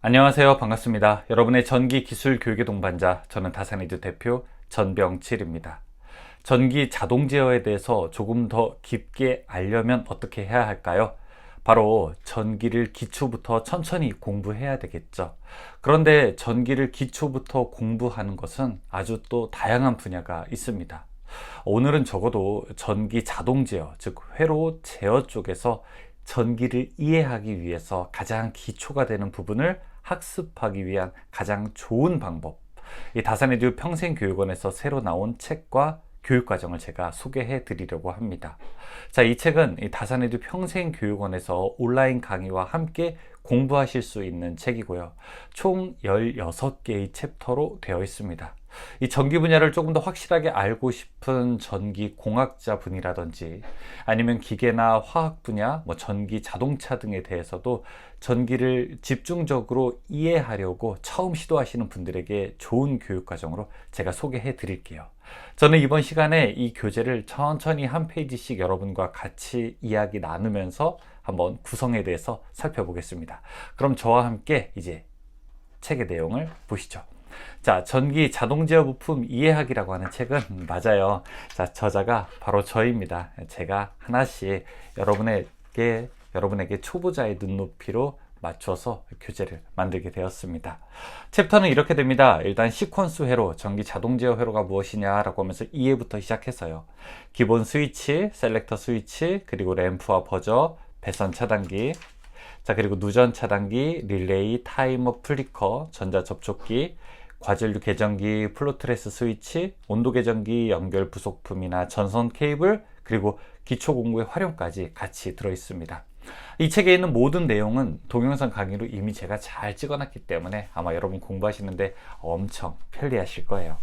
안녕하세요. 반갑습니다. 여러분의 전기 기술 교육의 동반자, 저는 다산에듀 대표 전병칠입니다. 전기 자동 제어에 대해서 조금 더 깊게 알려면 어떻게 해야 할까요? 바로 전기를 기초부터 천천히 공부해야 되겠죠. 그런데 전기를 기초부터 공부하는 것은 아주 또 다양한 분야가 있습니다. 오늘은 적어도 전기 자동 제어, 즉 회로 제어 쪽에서 전기를 이해하기 위해서 가장 기초가 되는 부분을 학습하기 위한 가장 좋은 방법, 이 다산에듀 평생교육원에서 새로 나온 책과 교육과정을 제가 소개해 드리려고 합니다. 자, 이 책은 이 다산에듀 평생교육원에서 온라인 강의와 함께 공부하실 수 있는 책이고요. 총 16개의 챕터로 되어 있습니다. 이 전기 분야를 조금 더 확실하게 알고 싶은 전기 공학자 분이라든지 아니면 기계나 화학 분야, 전기 자동차 등에 대해서도 전기를 집중적으로 이해하려고 처음 시도하시는 분들에게 좋은 교육 과정으로 제가 소개해 드릴게요. 저는 이번 시간에 이 교재를 천천히 한 페이지씩 여러분과 같이 이야기 나누면서 한번 구성에 대해서 살펴보겠습니다. 그럼 저와 함께 이제 책의 내용을 보시죠. 자, 전기 자동 제어 부품 이해하기라고 하는 책은 맞아요. 자, 저자가 바로 저입니다. 제가 하나씩 여러분에게 초보자의 눈높이로 맞춰서 교재를 만들게 되었습니다. 챕터는 이렇게 됩니다. 일단 시퀀스 회로, 전기 자동 제어 회로가 무엇이냐라고 하면서 이해부터 시작해서요. 기본 스위치, 셀렉터 스위치, 그리고 램프와 버저, 배선 차단기, 자, 그리고 누전 차단기, 릴레이, 타이머, 플리커, 전자 접촉기, 과전류 계전기, 플로트레스 스위치, 온도 계전기, 연결 부속품이나 전선 케이블, 그리고 기초 공구의 활용까지 같이 들어 있습니다. 이 책에 있는 모든 내용은 동영상 강의로 이미 제가 잘 찍어놨기 때문에 아마 여러분 공부하시는데 엄청 편리하실 거예요.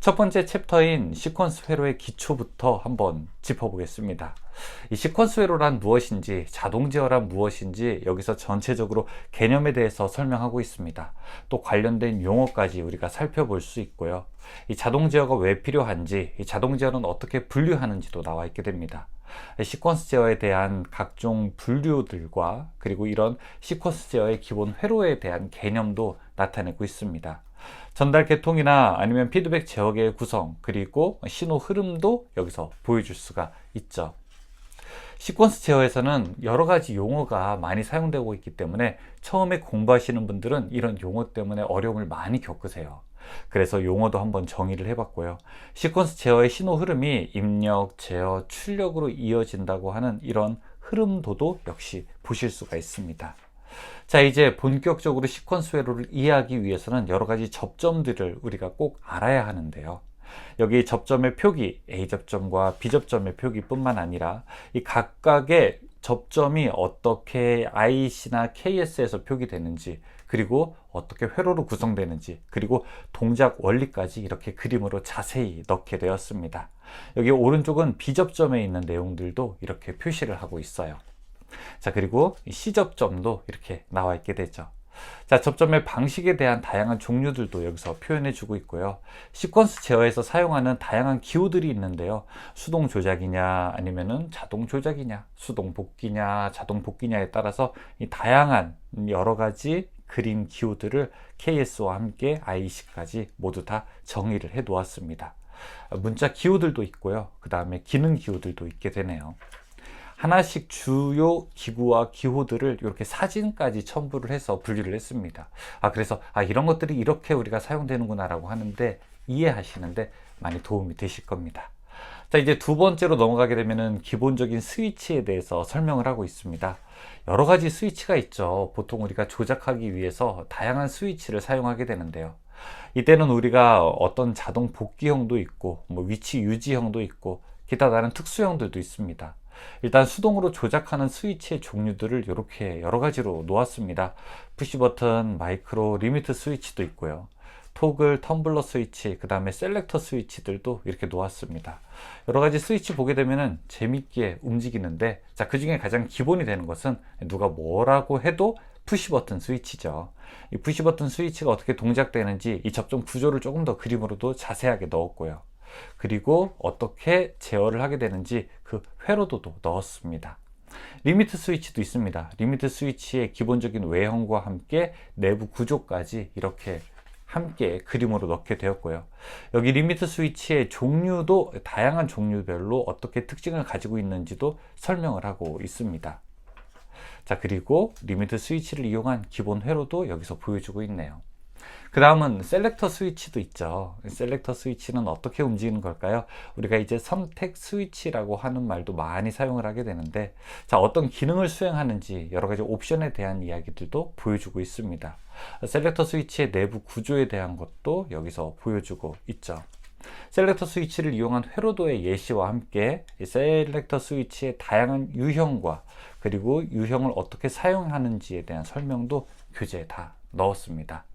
첫 번째 챕터인 시퀀스 회로의 기초부터 한번 짚어보겠습니다. 이 시퀀스 회로란 무엇인지, 자동 제어란 무엇인지 여기서 전체적으로 개념에 대해서 설명하고 있습니다. 또 관련된 용어까지 우리가 살펴볼 수 있고요. 이 자동 제어가 왜 필요한지, 이 자동 제어는 어떻게 분류하는지도 나와 있게 됩니다. 시퀀스 제어에 대한 각종 분류들과 그리고 이런 시퀀스 제어의 기본 회로에 대한 개념도 나타내고 있습니다. 전달 계통이나 아니면 피드백 제어계의 구성, 그리고 신호 흐름도 여기서 보여줄 수가 있죠. 시퀀스 제어에서는 여러 가지 용어가 많이 사용되고 있기 때문에 처음에 공부하시는 분들은 이런 용어 때문에 어려움을 많이 겪으세요. 그래서 용어도 한번 정의를 해봤고요. 시퀀스 제어의 신호 흐름이 입력, 제어, 출력으로 이어진다고 하는 이런 흐름도도 역시 보실 수가 있습니다. 자, 이제 본격적으로 시퀀스 회로를 이해하기 위해서는 여러 가지 접점들을 우리가 꼭 알아야 하는데요. 여기 접점의 표기, A 접점과 B 접점의 표기뿐만 아니라 이 각각의 접점이 어떻게 IC나 KS에서 표기되는지, 그리고 어떻게 회로로 구성되는지, 그리고 동작 원리까지 이렇게 그림으로 자세히 넣게 되었습니다. 여기 오른쪽은 B 접점에 있는 내용들도 이렇게 표시를 하고 있어요. 자, 그리고 C 접점도 이렇게 나와 있게 되죠. 자, 접점의 방식에 대한 다양한 종류들도 여기서 표현해 주고 있고요. 시퀀스 제어에서 사용하는 다양한 기호들이 있는데요. 수동 조작이냐, 아니면은 자동 조작이냐, 수동 복귀냐, 자동 복귀냐에 따라서 이 다양한 여러 가지 그림 기호들을 KS와 함께 IC까지 모두 다 정의를 해 놓았습니다. 문자 기호들도 있고요. 그 다음에 기능 기호들도 있게 되네요. 하나씩 주요 기구와 기호들을 이렇게 사진까지 첨부를 해서 분류를 했습니다. 그래서 이런 것들이 이렇게 우리가 사용되는구나 라고 하는데 이해하시는데 많이 도움이 되실 겁니다. 자, 이제 두 번째로 넘어가게 되면은 기본적인 스위치에 대해서 설명을 하고 있습니다. 여러 가지 스위치가 있죠. 보통 우리가 조작하기 위해서 다양한 스위치를 사용하게 되는데요. 이때는 우리가 어떤 자동 복귀형도 있고, 위치 유지형도 있고, 기타 다른 특수형들도 있습니다. 일단 수동으로 조작하는 스위치의 종류들을 이렇게 여러 가지로 놓았습니다. 푸시 버튼, 마이크로, 리미트 스위치도 있고요. 토글, 텀블러 스위치, 그 다음에 셀렉터 스위치들도 이렇게 놓았습니다. 여러 가지 스위치 보게 되면은 재밌게 움직이는데, 자, 그 중에 가장 기본이 되는 것은 누가 뭐라고 해도 푸시 버튼 스위치죠. 이 푸시 버튼 스위치가 어떻게 동작되는지 이 접점 구조를 조금 더 그림으로도 자세하게 넣었고요. 그리고 어떻게 제어를 하게 되는지 그 회로도도 넣었습니다. 리미트 스위치도 있습니다. 리미트 스위치의 기본적인 외형과 함께 내부 구조까지 이렇게 함께 그림으로 넣게 되었고요. 여기 리미트 스위치의 종류도 다양한 종류별로 어떻게 특징을 가지고 있는지도 설명을 하고 있습니다. 자, 그리고 리미트 스위치를 이용한 기본 회로도 여기서 보여주고 있네요. 그 다음은 셀렉터 스위치도 있죠. 셀렉터 스위치는 어떻게 움직이는 걸까요? 우리가 이제 선택 스위치라고 하는 말도 많이 사용을 하게 되는데, 자, 어떤 기능을 수행하는지 여러 가지 옵션에 대한 이야기들도 보여주고 있습니다. 셀렉터 스위치의 내부 구조에 대한 것도 여기서 보여주고 있죠. 셀렉터 스위치를 이용한 회로도의 예시와 함께 셀렉터 스위치의 다양한 유형과 그리고 유형을 어떻게 사용하는지에 대한 설명도 교재에 다 넣었습니다.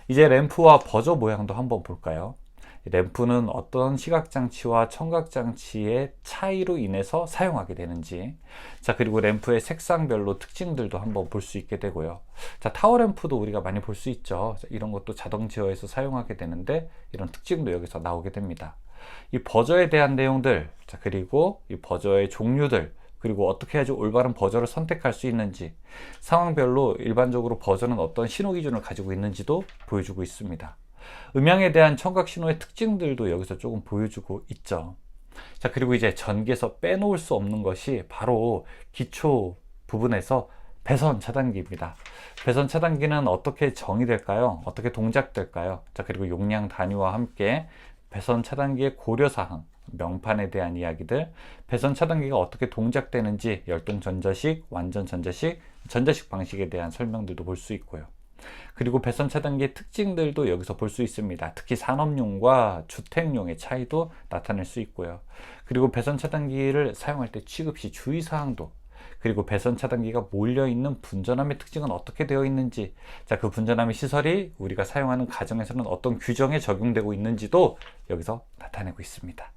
이제 램프와 버저 모양도 한번 볼까요? 램프는 어떤 시각장치와 청각장치의 차이로 인해서 사용하게 되는지, 자, 그리고 램프의 색상별로 특징들도 한번 볼 수 있게 되고요. 자, 타워 램프도 우리가 많이 볼 수 있죠. 자, 이런 것도 자동 제어에서 사용하게 되는데 이런 특징도 여기서 나오게 됩니다. 이 버저에 대한 내용들, 자, 그리고 이 버저의 종류들, 그리고 어떻게 해야지 올바른 버저를 선택할 수 있는지, 상황별로 일반적으로 버저는 어떤 신호 기준을 가지고 있는지도 보여주고 있습니다. 음향에 대한 청각 신호의 특징들도 여기서 조금 보여주고 있죠. 자, 그리고 이제 전기에서 빼놓을 수 없는 것이 바로 기초 부분에서 배선 차단기입니다. 배선 차단기는 어떻게 정의될까요? 어떻게 동작될까요? 자, 그리고 용량 단위와 함께 배선 차단기의 고려사항, 명판에 대한 이야기들, 배선 차단기가 어떻게 동작되는지, 열동 전자식, 완전 전자식, 전자식 방식에 대한 설명들도 볼 수 있고요. 그리고 배선 차단기의 특징들도 여기서 볼 수 있습니다. 특히 산업용과 주택용의 차이도 나타낼 수 있고요. 그리고 배선 차단기를 사용할 때 취급 시 주의사항도, 그리고 배선 차단기가 몰려있는 분전함의 특징은 어떻게 되어 있는지, 자, 그 분전함의 시설이 우리가 사용하는 가정에서는 어떤 규정에 적용되고 있는지도 여기서 나타내고 있습니다.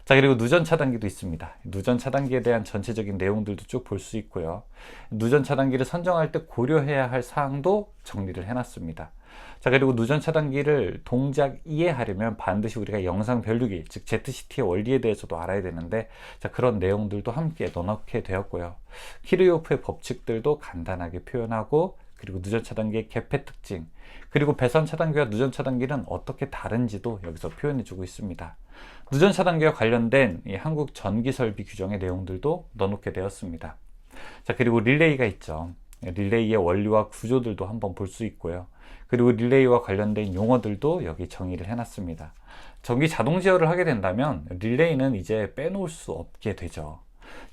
자, 그리고 누전 차단기도 있습니다. 누전 차단기에 대한 전체적인 내용들도 쭉 볼 수 있고요. 누전 차단기를 선정할 때 고려해야 할 사항도 정리를 해놨습니다. 자, 그리고 누전 차단기를 동작 이해하려면 반드시 우리가 영상 변류기, 즉 ZCT의 원리에 대해서도 알아야 되는데, 자, 그런 내용들도 함께 넣어놓게 되었고요. 키르요프의 법칙들도 간단하게 표현하고, 그리고 누전 차단기의 개폐 특징, 그리고 배선 차단기와 누전 차단기는 어떻게 다른지도 여기서 표현해주고 있습니다. 누전 차단기와 관련된 이 한국 전기설비 규정의 내용들도 넣어놓게 되었습니다. 자, 그리고 릴레이가 있죠. 릴레이의 원리와 구조들도 한번 볼 수 있고요. 그리고 릴레이와 관련된 용어들도 여기 정의를 해놨습니다. 전기 자동 제어를 하게 된다면 릴레이는 이제 빼놓을 수 없게 되죠.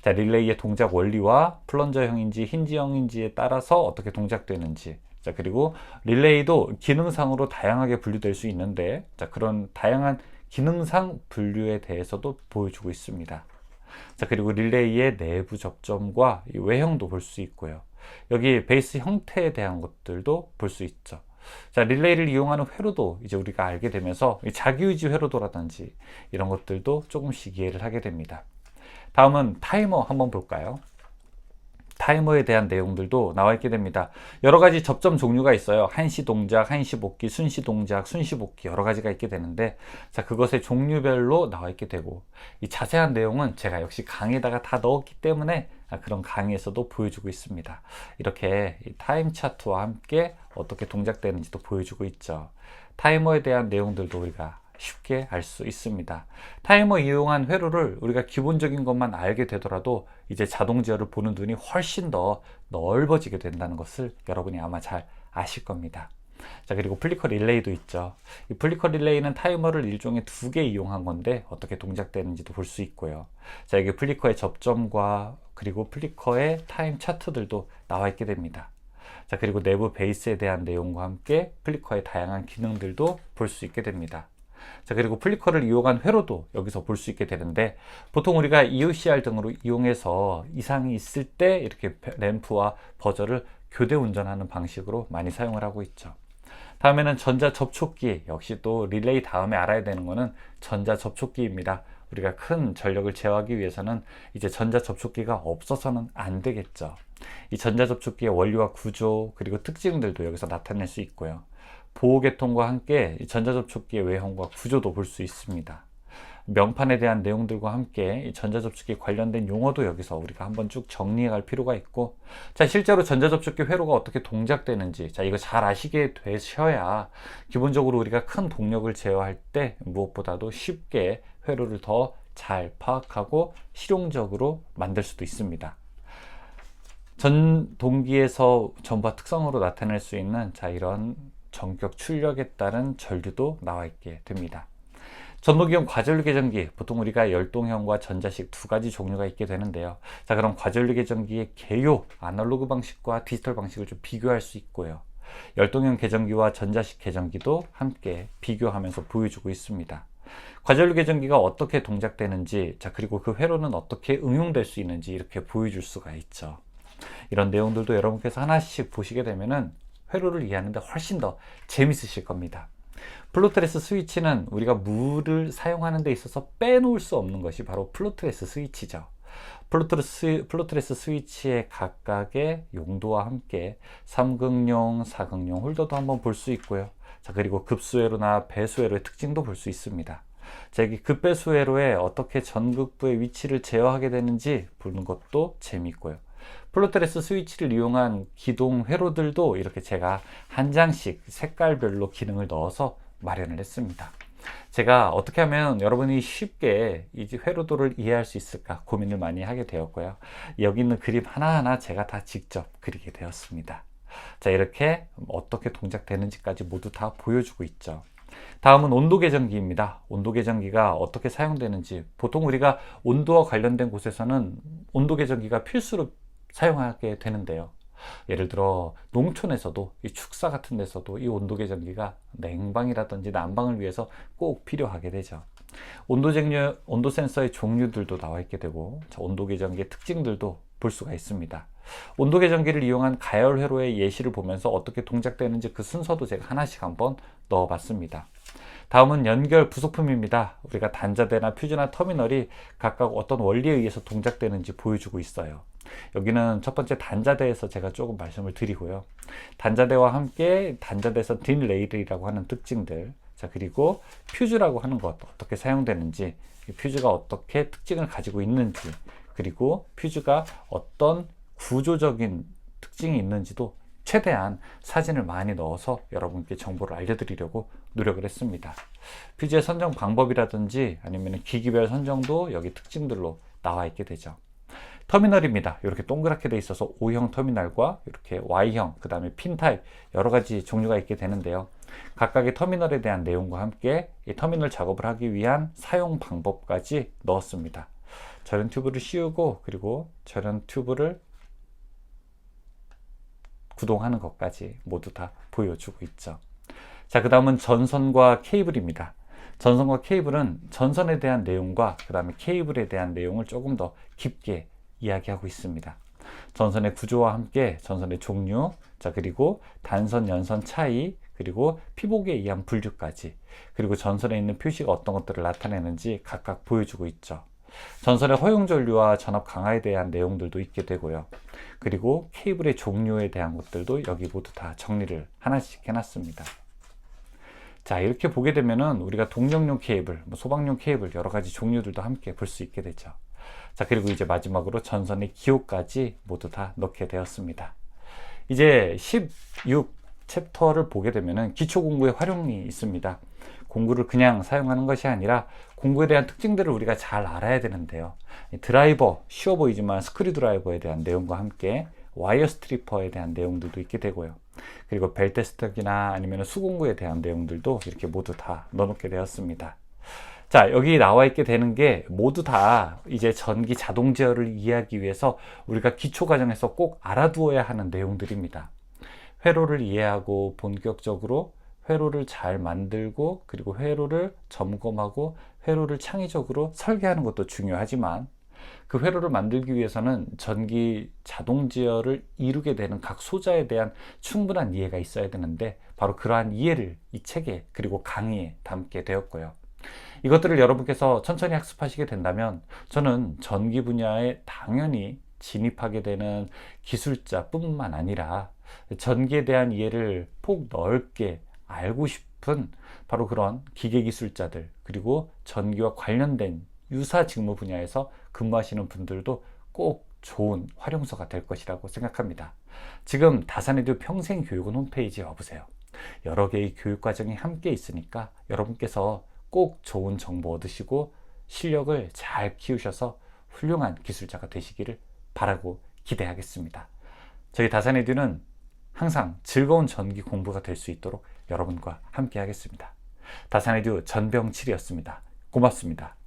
자, 릴레이의 동작 원리와 플런저형인지 힌지형인지에 따라서 어떻게 동작되는지, 자, 그리고 릴레이도 기능상으로 다양하게 분류될 수 있는데, 자, 그런 다양한 기능상 분류에 대해서도 보여주고 있습니다. 자, 그리고 릴레이의 내부 접점과 외형도 볼 수 있고요. 여기 베이스 형태에 대한 것들도 볼 수 있죠. 자, 릴레이를 이용하는 회로도 이제 우리가 알게 되면서 자기유지 회로도라든지 이런 것들도 조금씩 이해를 하게 됩니다. 다음은 타이머 한번 볼까요? 타이머에 대한 내용들도 나와 있게 됩니다. 여러 가지 접점 종류가 있어요. 한시 동작, 한시 복귀, 순시 동작, 순시 복귀 여러 가지가 있게 되는데, 자, 그것의 종류별로 나와 있게 되고, 이 자세한 내용은 제가 역시 강의에다가 다 넣었기 때문에 그런 강의에서도 보여주고 있습니다. 이렇게 타임 차트와 함께 어떻게 동작되는지도 보여주고 있죠. 타이머에 대한 내용들도 우리가 쉽게 알 수 있습니다. 타이머 이용한 회로를 우리가 기본적인 것만 알게 되더라도 이제 자동 제어를 보는 눈이 훨씬 더 넓어지게 된다는 것을 여러분이 아마 잘 아실 겁니다. 자, 그리고 플리커 릴레이도 있죠. 이 플리커 릴레이는 타이머를 일종의 두 개 이용한 건데 어떻게 동작되는지도 볼 수 있고요. 자, 여기 플리커의 접점과 그리고 플리커의 타임 차트들도 나와 있게 됩니다. 자, 그리고 내부 베이스에 대한 내용과 함께 플리커의 다양한 기능들도 볼 수 있게 됩니다. 자, 그리고 플리커를 이용한 회로도 여기서 볼 수 있게 되는데, 보통 우리가 EOCR 등으로 이용해서 이상이 있을 때 이렇게 램프와 버저를 교대 운전하는 방식으로 많이 사용을 하고 있죠. 다음에는 전자 접촉기, 역시 또 릴레이 다음에 알아야 되는 것은 전자 접촉기입니다. 우리가 큰 전력을 제어하기 위해서는 이제 전자 접촉기가 없어서는 안 되겠죠. 이 전자 접촉기의 원리와 구조, 그리고 특징들도 여기서 나타낼 수 있고요. 보호계통과 함께 전자접촉기의 외형과 구조도 볼 수 있습니다. 명판에 대한 내용들과 함께 이 전자접촉기 관련된 용어도 여기서 우리가 한번 쭉 정리해 갈 필요가 있고, 자, 실제로 전자접촉기 회로가 어떻게 동작되는지, 자, 이거 잘 아시게 되셔야 기본적으로 우리가 큰 동력을 제어할 때 무엇보다도 쉽게 회로를 더 잘 파악하고 실용적으로 만들 수도 있습니다. 전 동기에서 전바 특성으로 나타낼 수 있는, 자, 이런 전격 출력에 따른 전류도 나와 있게 됩니다. 전도기형 과전류 계전기, 보통 우리가 열동형과 전자식 두 가지 종류가 있게 되는데요. 자, 그럼 과전류 계전기의 개요, 아날로그 방식과 디지털 방식을 좀 비교할 수 있고요. 열동형 계전기와 전자식 계전기도 함께 비교하면서 보여주고 있습니다. 과전류 계전기가 어떻게 동작되는지, 자, 그리고 그 회로는 어떻게 응용될 수 있는지 이렇게 보여줄 수가 있죠. 이런 내용들도 여러분께서 하나씩 보시게 되면은 회로를 이해하는데 훨씬 더 재밌으실 겁니다. 플로트레스 스위치는 우리가 물을 사용하는 데 있어서 빼놓을 수 없는 것이 바로 플로트레스 스위치죠. 플로트레스 스위치의 각각의 용도와 함께 3극용, 4극용 홀더도 한번 볼 수 있고요. 자, 그리고 급수회로나 배수회로의 특징도 볼 수 있습니다. 자, 여기 급배수회로에 어떻게 전극부의 위치를 제어하게 되는지 보는 것도 재미있고요. 플로트레스 스위치를 이용한 기동 회로들도 이렇게 제가 한 장씩 색깔별로 기능을 넣어서 마련을 했습니다. 제가 어떻게 하면 여러분이 쉽게 이 회로도를 이해할 수 있을까 고민을 많이 하게 되었고요. 여기 있는 그림 하나하나 제가 다 직접 그리게 되었습니다. 자, 이렇게 어떻게 동작되는지까지 모두 다 보여주고 있죠. 다음은 온도 계전기입니다. 온도 계전기가 어떻게 사용되는지, 보통 우리가 온도와 관련된 곳에서는 온도 계전기가 필수로 사용하게 되는데요. 예를 들어 농촌에서도, 이 축사 같은 데서도 이 온도 계전기가 냉방이라든지 난방을 위해서 꼭 필요하게 되죠. 온도 센서의 종류들도 나와 있게 되고, 온도 계전기의 특징들도 볼 수가 있습니다. 온도 계전기를 이용한 가열 회로의 예시를 보면서 어떻게 동작되는지 그 순서도 제가 하나씩 한번 넣어 봤습니다. 다음은 연결 부속품입니다. 우리가 단자대나 퓨즈나 터미널이 각각 어떤 원리에 의해서 동작되는지 보여주고 있어요. 여기는 첫 번째 단자대에서 제가 조금 말씀을 드리고요. 단자대와 함께 단자대에서 딘 레일이라고 하는 특징들, 자, 그리고 퓨즈라고 하는 것 어떻게 사용되는지, 퓨즈가 어떻게 특징을 가지고 있는지, 그리고 퓨즈가 어떤 구조적인 특징이 있는지도 최대한 사진을 많이 넣어서 여러분께 정보를 알려드리려고 노력을 했습니다. 퓨즈의 선정 방법이라든지 아니면 기기별 선정도 여기 특징들로 나와 있게 되죠. 터미널입니다. 이렇게 동그랗게 돼 있어서 O형 터미널과 이렇게 Y형, 그 다음에 핀 타입 여러 가지 종류가 있게 되는데요. 각각의 터미널에 대한 내용과 함께 이 터미널 작업을 하기 위한 사용 방법까지 넣었습니다. 저런 튜브를 씌우고, 그리고 저런 튜브를 구동하는 것까지 모두 다 보여주고 있죠. 자, 그 다음은 전선과 케이블입니다. 전선과 케이블은 전선에 대한 내용과 그 다음에 케이블에 대한 내용을 조금 더 깊게 이야기하고 있습니다. 전선의 구조와 함께 전선의 종류, 자, 그리고 단선, 연선 차이, 그리고 피복에 의한 분류까지, 그리고 전선에 있는 표시가 어떤 것들을 나타내는지 각각 보여주고 있죠. 전선의 허용 전류와 전압 강화에 대한 내용들도 있게 되고요. 그리고 케이블의 종류에 대한 것들도 여기 모두 다 정리를 하나씩 해놨습니다. 자, 이렇게 보게 되면은 우리가 동력용 케이블, 소방용 케이블 여러 가지 종류들도 함께 볼 수 있게 되죠. 자, 그리고 이제 마지막으로 전선의 기호까지 모두 다 넣게 되었습니다. 이제 16 챕터를 보게 되면은 기초 공구의 활용이 있습니다. 공구를 그냥 사용하는 것이 아니라 공구에 대한 특징들을 우리가 잘 알아야 되는데요. 드라이버, 쉬워 보이지만 스크류 드라이버에 대한 내용과 함께 와이어 스트리퍼에 대한 내용들도 있게 되고요. 그리고 벨트 스톡이나 아니면 수공구에 대한 내용들도 이렇게 모두 다 넣어놓게 되었습니다. 자, 여기 나와 있게 되는 게 모두 다 이제 전기 자동 제어를 이해하기 위해서 우리가 기초 과정에서 꼭 알아두어야 하는 내용들입니다. 회로를 이해하고 본격적으로 회로를 잘 만들고, 그리고 회로를 점검하고 회로를 창의적으로 설계하는 것도 중요하지만, 그 회로를 만들기 위해서는 전기 자동 제어를 이루게 되는 각 소자에 대한 충분한 이해가 있어야 되는데, 바로 그러한 이해를 이 책에 그리고 강의에 담게 되었고요. 이것들을 여러분께서 천천히 학습하시게 된다면 저는 전기 분야에 당연히 진입하게 되는 기술자뿐만 아니라 전기에 대한 이해를 폭 넓게 알고 싶은 바로 그런 기계기술자들, 그리고 전기와 관련된 유사 직무 분야에서 근무하시는 분들도 꼭 좋은 활용서가 될 것이라고 생각합니다. 지금 다산에듀 평생교육원 홈페이지에 와보세요. 여러 개의 교육과정이 함께 있으니까 여러분께서 꼭 좋은 정보 얻으시고 실력을 잘 키우셔서 훌륭한 기술자가 되시기를 바라고 기대하겠습니다. 저희 다산에듀는 항상 즐거운 전기 공부가 될 수 있도록 여러분과 함께 하겠습니다. 다산에듀 전병칠이었습니다. 고맙습니다.